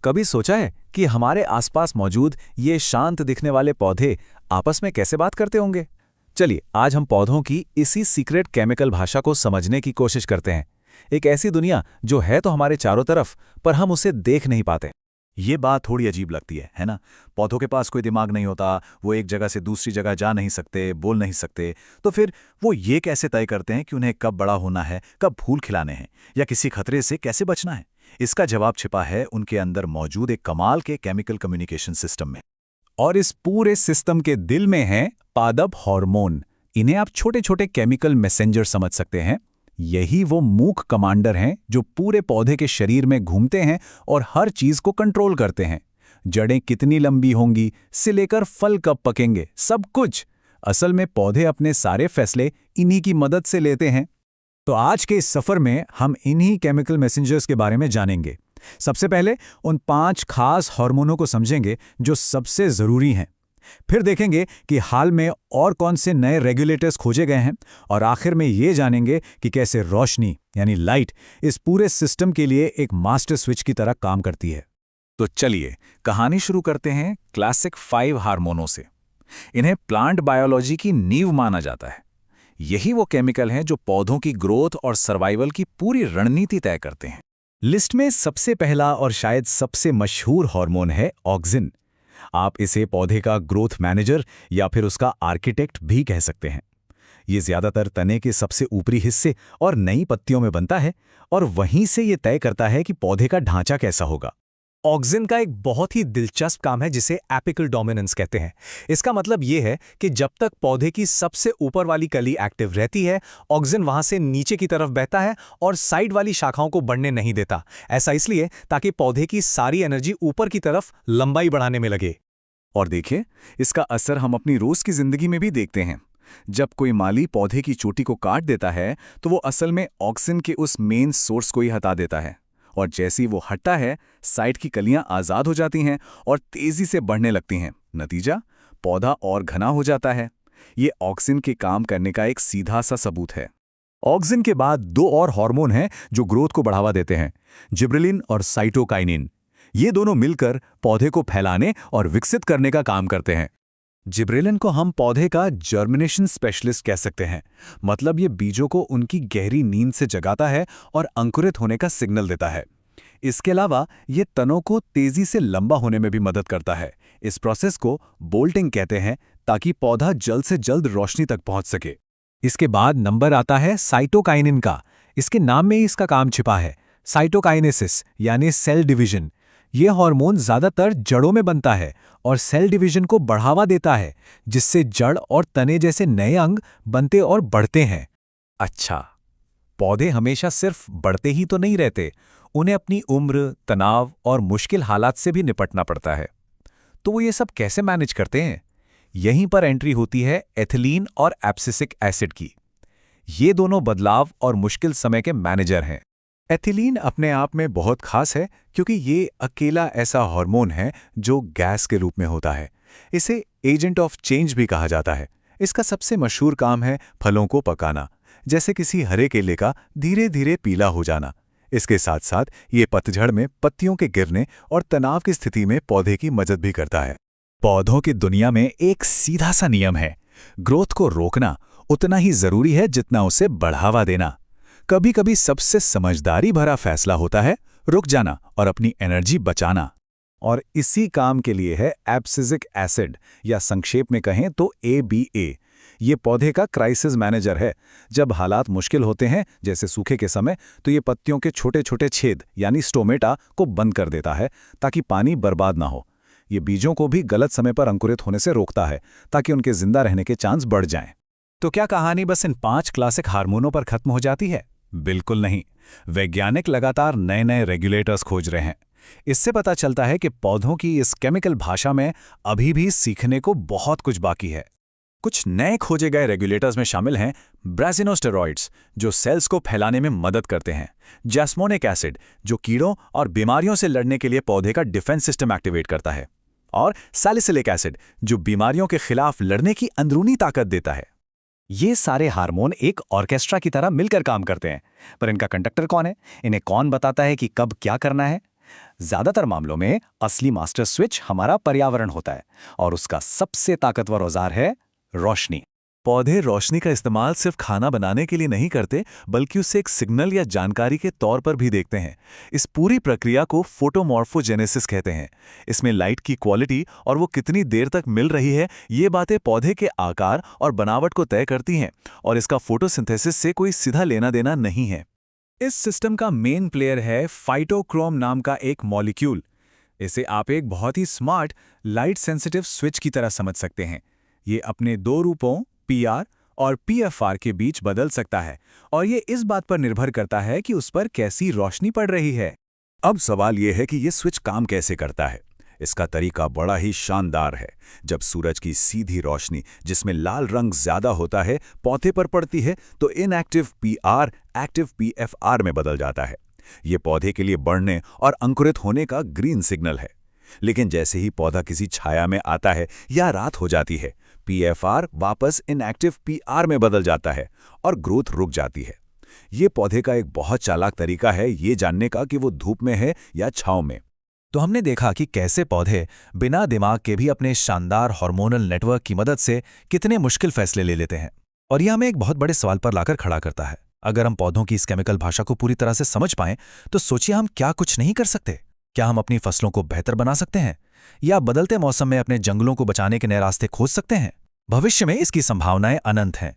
कभी सोचा है कि हमारे आसपास मौजूद ये शांत दिखने वाले पौधे आपस में कैसे बात करते होंगे? चलिए आज हम पौधों की इसी सीक्रेट केमिकल भाषा को समझने की कोशिश करते हैं। एक ऐसी दुनिया जो है तो हमारे चारों तरफ, पर हम उसे देख नहीं पाते। ये बात थोड़ी अजीब लगती है ना? पौधों के पास कोई दिमाग नहीं होता, वो एक जगह से दूसरी जगह जा नहीं सकते, बोल नहीं सकते, तो फिर वो ये कैसे तय करते हैं कि उन्हें कब बड़ा होना है, कब फूल खिलाने हैं या किसी खतरे से कैसे बचना है? इसका जवाब छिपा है उनके अंदर मौजूद एक कमाल के केमिकल कम्युनिकेशन सिस्टम में। और इस पूरे सिस्टम के दिल में है पादप हार्मोन। इन्हें आप छोटे छोटे केमिकल मैसेंजर समझ सकते हैं। यही वो मूक कमांडर हैं जो पूरे पौधे के शरीर में घूमते हैं और हर चीज को कंट्रोल करते हैं। जड़ें कितनी लंबी होंगी से लेकर फल कब पकेंगे, सब कुछ। असल में पौधे अपने सारे फैसले इन्हीं की मदद से लेते हैं। तो आज के इस सफर में हम इन्हीं केमिकल मैसेंजर्स के बारे में जानेंगे। सबसे पहले उन 5 खास हार्मोनों को समझेंगे जो सबसे जरूरी हैं। फिर देखेंगे कि हाल में और कौन से नए रेगुलेटर्स खोजे गए हैं, और आखिर में ये जानेंगे कि कैसे रोशनी यानी लाइट इस पूरे सिस्टम के लिए एक मास्टर स्विच की तरह काम करती है। तो चलिए कहानी शुरू करते हैं क्लासिक 5 हार्मोनों से। इन्हें प्लांट बायोलॉजी की नींव माना जाता है। यही वो केमिकल हैं जो पौधों की ग्रोथ और सर्वाइवल की पूरी रणनीति तय करते हैं। लिस्ट में सबसे पहला और शायद सबसे मशहूर हार्मोन है ऑक्सिन। आप इसे पौधे का ग्रोथ मैनेजर या फिर उसका आर्किटेक्ट भी कह सकते हैं। ये ज्यादातर तने के सबसे ऊपरी हिस्से और नई पत्तियों में बनता है, और वहीं से ये तय करता है कि पौधे का ढांचा कैसा होगा। ऑक्सिन का एक बहुत ही दिलचस्प काम है जिसे एपिकल डोमिनेंस कहते हैं। इसका मतलब ये है कि जब तक पौधे की सबसे ऊपर वाली कली एक्टिव रहती है, ऑक्सिन वहां से नीचे की तरफ बहता है और साइड वाली शाखाओं को बढ़ने नहीं देता। ऐसा इसलिए ताकि पौधे की सारी एनर्जी ऊपर की तरफ लंबाई बढ़ाने में लगे। और देखिए, इसका असर हम अपनी रोज की जिंदगी में भी देखते हैं। जब कोई माली पौधे की चोटी को काट देता है तो वो असल में ऑक्सिन के उस मेन सोर्स को ही हटा देता है, और जैसे ही वो हटता है, साइड की कलियां आजाद हो जाती हैं और तेजी से बढ़ने लगती हैं। नतीजा, पौधा और घना हो जाता है। ये ऑक्सिन के काम करने का एक सीधा सा सबूत है। ऑक्सिन के बाद 2 और हार्मोन हैं जो ग्रोथ को बढ़ावा देते हैं, जिब्रेलिन और साइटोकाइनिन। ये दोनों मिलकर पौधे को फैलाने और विकसित करने का काम करते हैं। जिब्रेलिन को हम पौधे का जर्मिनेशन स्पेशलिस्ट कह सकते हैं। मतलब ये बीजों को उनकी गहरी नींद से जगाता है और अंकुरित होने का सिग्नल देता है। इसके अलावा ये तनों को तेजी से लंबा होने में भी मदद करता है। इस प्रोसेस को बोल्टिंग कहते हैं, ताकि पौधा जल्द से जल्द रोशनी तक पहुंच सके। इसके बाद नंबर आता है साइटोकाइनिन का। इसके नाम में ही इसका काम छिपा है, साइटोकाइनेसिस यानी सेल डिवीजन। ये हार्मोन ज्यादातर जड़ों में बनता है और सेल डिवीजन को बढ़ावा देता है, जिससे जड़ और तने जैसे नए अंग बनते और बढ़ते हैं। अच्छा, पौधे हमेशा सिर्फ बढ़ते ही तो नहीं रहते, उन्हें अपनी उम्र, तनाव और मुश्किल हालात से भी निपटना पड़ता है। तो वो ये सब कैसे मैनेज करते हैं? यहीं पर एंट्री होती है एथिलीन और एब्सिसिक एसिड की। ये दोनों बदलाव और मुश्किल समय के मैनेजर हैं। एथिलीन अपने आप में बहुत खास है क्योंकि ये अकेला ऐसा हार्मोन है जो गैस के रूप में होता है। इसे एजेंट ऑफ चेंज भी कहा जाता है। इसका सबसे मशहूर काम है फलों को पकाना, जैसे किसी हरे केले का धीरे धीरे पीला हो जाना। इसके साथ साथ ये पतझड़ में पत्तियों के गिरने और तनाव की स्थिति में पौधे की मदद भी करता है। पौधों की दुनिया में एक सीधा सा नियम है, ग्रोथ को रोकना उतना ही जरूरी है जितना उसे बढ़ावा देना। कभी कभी सबसे समझदारी भरा फैसला होता है रुक जाना और अपनी एनर्जी बचाना। और इसी काम के लिए है एब्सिसिक एसिड, या संक्षेप में कहें तो ABA। ये पौधे का क्राइसिस मैनेजर है। जब हालात मुश्किल होते हैं, जैसे सूखे के समय, तो ये पत्तियों के छोटे छोटे छेद यानी स्टोमेटा को बंद कर देता है ताकि पानी बर्बाद ना हो। ये बीजों को भी गलत समय पर अंकुरित होने से रोकता है ताकि उनके जिंदा रहने के चांस बढ़ जाएं। तो क्या कहानी बस इन 5 क्लासिक हार्मोनों पर खत्म हो जाती है? बिल्कुल नहीं। वैज्ञानिक लगातार नए नए रेगुलेटर्स खोज रहे हैं। इससे पता चलता है कि पौधों की इस केमिकल भाषा में अभी भी सीखने को बहुत कुछ बाकी है। कुछ नए खोजे गए रेगुलेटर्स में शामिल हैं ब्रासिनोस्टेरॉइड्स, जो सेल्स को फैलाने में मदद करते हैं, जैस्मोनिक एसिड, जो कीड़ों और बीमारियों से लड़ने के लिए पौधे का डिफेंस सिस्टम एक्टिवेट करता है, और सैलिसिलिक एसिड, जो बीमारियों के खिलाफ लड़ने की अंदरूनी ताकत देता है। ये सारे हार्मोन एक ऑर्केस्ट्रा की तरह मिलकर काम करते हैं, पर इनका कंडक्टर कौन है? इन्हें कौन बताता है कि कब क्या करना है? ज्यादातर मामलों में असली मास्टर स्विच हमारा पर्यावरण होता है और उसका सबसे ताकतवर औजार है रोशनी। पौधे रोशनी का इस्तेमाल सिर्फ खाना बनाने के लिए नहीं करते, बल्कि उसे एक सिग्नल या जानकारी के तौर पर भी देखते हैं। इस पूरी प्रक्रिया को फोटोमॉर्फोजेनेसिस कहते हैं। इसमें लाइट की क्वालिटी और वो कितनी देर तक मिल रही है, ये बातें पौधे के आकार और बनावट को तय करती हैं, और इसका फोटोसिंथेसिस से कोई सीधा लेना देना नहीं है। इस सिस्टम का मेन प्लेयर है फाइटोक्रोम नाम का एक मॉलिक्यूल। इसे आप एक बहुत ही स्मार्ट लाइट सेंसिटिव स्विच की तरह समझ सकते हैं। ये अपने दो रूपों PR और PFR के बीच बदल सकता है, और ये इस बात पर निर्भर करता है कि उस पर कैसी रोशनी पड़ रही है। अब सवाल यह है कि यह स्विच काम कैसे करता है। इसका तरीका बड़ा ही शानदार है। जब सूरज की सीधी रोशनी, जिसमें लाल रंग ज्यादा होता है, पौधे पर पड़ती है, तो इनएक्टिव PR एक्टिव PFR में बदल जाता है। ये पौधे के लिए बढ़ने और अंकुरित होने का ग्रीन सिग्नल है। लेकिन जैसे ही पौधा किसी छाया में आता है या रात हो जाती है, PFR वापस इनएक्टिव PR में बदल जाता है और ग्रोथ रुक जाती है। ये पौधे का एक बहुत चालाक तरीका है ये जानने का कि वो धूप में है या छांव में। तो हमने देखा कि कैसे पौधे बिना दिमाग के भी अपने शानदार हार्मोनल नेटवर्क की मदद से कितने मुश्किल फैसले ले लेते हैं। और यह हमें एक बहुत बड़े सवाल पर लाकर खड़ा करता है। अगर हम पौधों की इस केमिकल भाषा को पूरी तरह से समझ पाएं, तो सोचिए हम क्या कुछ नहीं कर सकते। क्या हम अपनी फसलों को बेहतर बना सकते हैं, या बदलते मौसम में अपने जंगलों को बचाने के नए रास्ते खोज सकते हैं? भविष्य में इसकी संभावनाएं अनंत हैं।